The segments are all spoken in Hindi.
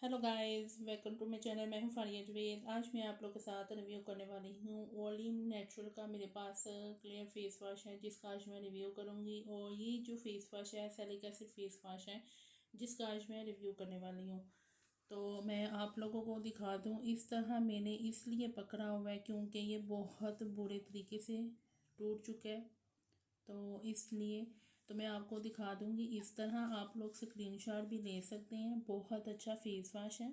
Hello guys, welcome to my channel. मैं हूं फारिया जवेद। आज मैं आप लोगों के साथ रिव्यू करने वाली हूं ओलिम नेचुरल का। मेरे पास क्लियर फेस वॉश है जिसका आज मैं रिव्यू करूंगी। और ये जो फेस वॉश है सैलिक एसिड फेस वॉश है जिसका आज मैं रिव्यू करने वाली हूं। तो मैं आप लोगों को दिखा दूं, इस तरह मैंने इसलिए पकड़ा हुआ है क्योंकि ये बहुत बुरे तरीके से टूट चुका है। तो इसलिए मैं आपको दिखा दूंगी। इस तरह आप लोग स्क्रीनशॉट भी ले सकते हैं। बहुत अच्छा फेस वॉश है।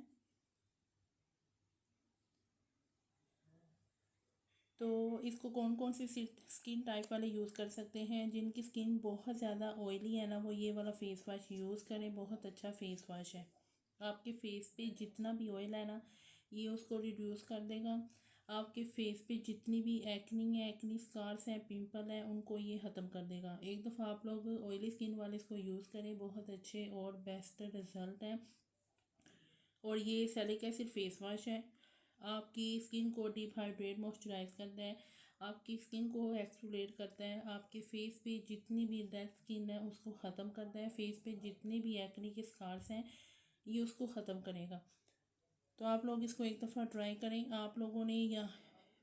तो इसको कौन कौन सी स्किन टाइप वाले यूज़ कर सकते हैं। जिनकी स्किन बहुत ज़्यादा ऑयली है ना, वो ये वाला फेस वॉश यूज़ करें। बहुत अच्छा फेस वॉश है। आपके फेस पे जितना भी ऑयल है ना, ये उसको रिड्यूस कर देगा। आपके फेस पे जितनी भी एक्नी है, एक्नी स्कार्स हैं, पिंपल हैं, उनको ये ख़त्म कर देगा। एक दफ़ा आप लोग ऑयली स्किन वाले इसको यूज़ करें, बहुत अच्छे और बेस्ट रिज़ल्ट हैं। और ये सैलिक एसिड फेस वॉश है। आपकी स्किन को डीप हाइड्रेट मॉइस्चराइज करता है। आपकी स्किन को एक्सफोलिएट करता है। आपके फेस पे जितनी भी डेड स्किन है उसको ख़त्म करता है। फेस पे जितने भी एक्ने के स्कार्स हैं ये उसको ख़त्म करेगा। तो आप लोग इसको एक दफ़ा ट्राई करें। आप लोगों ने यहाँ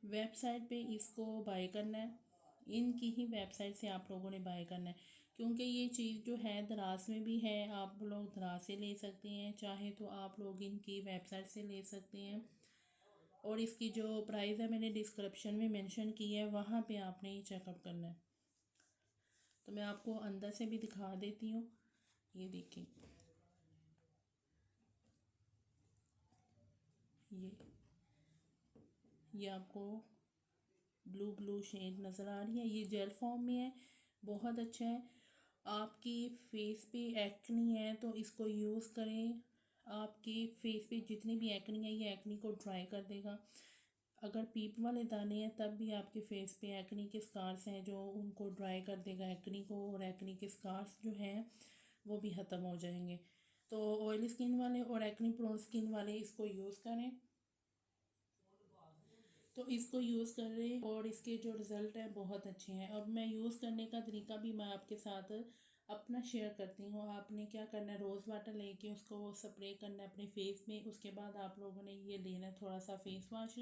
वेबसाइट पे इसको बाय करना है। इनकी ही वेबसाइट से आप लोगों ने बाय करना है क्योंकि ये चीज़ जो है दराज में भी है। आप लोग दराज से ले सकते हैं, चाहे तो आप लोग इनकी वेबसाइट से ले सकते हैं। और इसकी जो प्राइस है मैंने डिस्क्रिप्शन में मेंशन की है, वहाँ पे आपने ये चेकअप करना है। तो मैं आपको अंदर से भी दिखा देती हूँ। ये देखिए, ये ये आपको ब्लू ब्लू शेड नज़र आ रही है। ये जेल फॉर्म में है। बहुत अच्छा है। आपकी फेस पे एक्नी है तो इसको यूज़ करें। आपके फेस पे जितनी भी एक्नी है ये एक्नी को ड्राई कर देगा। अगर पीप वाले दाने हैं तब भी आपके फेस पे एक्नी के स्कार्स हैं जो उनको ड्राई कर देगा एक्नी को। और एक्नी के स्कार्स जो हैं वो भी ख़त्म हो जाएंगे। तो ऑयली स्किन वाले और एक्नी प्रोन स्किन वाले इसको यूज़ करें। तो इसको यूज़ कर रहे हैं और इसके जो रिज़ल्ट हैं बहुत अच्छे हैं। अब मैं यूज़ करने का तरीका भी मैं आपके साथ अपना शेयर करती हूँ। आपने क्या करना है, रोज़ वाटर लेके उसको स्प्रे करना है अपने फेस में। उसके बाद आप लोगों ने ये लेना है थोड़ा सा फेस वॉश।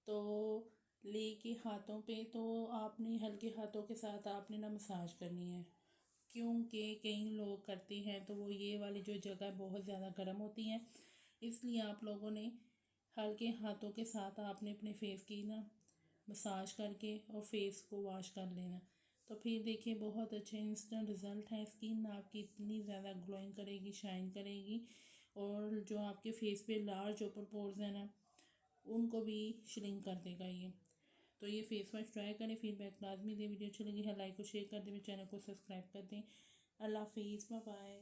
तो लेके हाथों पे तो आपने हल्के हाथों के साथ आपने ना मसाज करनी है। क्योंकि कई लोग करते हैं तो वो ये वाली जो जगह बहुत ज़्यादा गर्म होती है, इसलिए आप लोगों ने हल्के हाथों के साथ आपने अपने फेस की ना मसाज करके और फेस को वॉश कर लेना। तो फिर देखिए बहुत अच्छे इंस्टेंट रिज़ल्ट हैं। स्किन आपकी इतनी ज़्यादा ग्लोइंग करेगी, शाइन करेगी। और जो आपके फेस पे लार्ज ओपन पोर्स हैं ना, उनको भी श्रिंक कर देगा ये। तो ये फेस वॉश ट्राई करें, फीडबैक लाजमी दें। वीडियो अच्छी लगी है लाइक और शेयर कर दें, मेरे चैनल को सब्सक्राइब कर दें। अल्लाह हाफिज़, बाय बाय।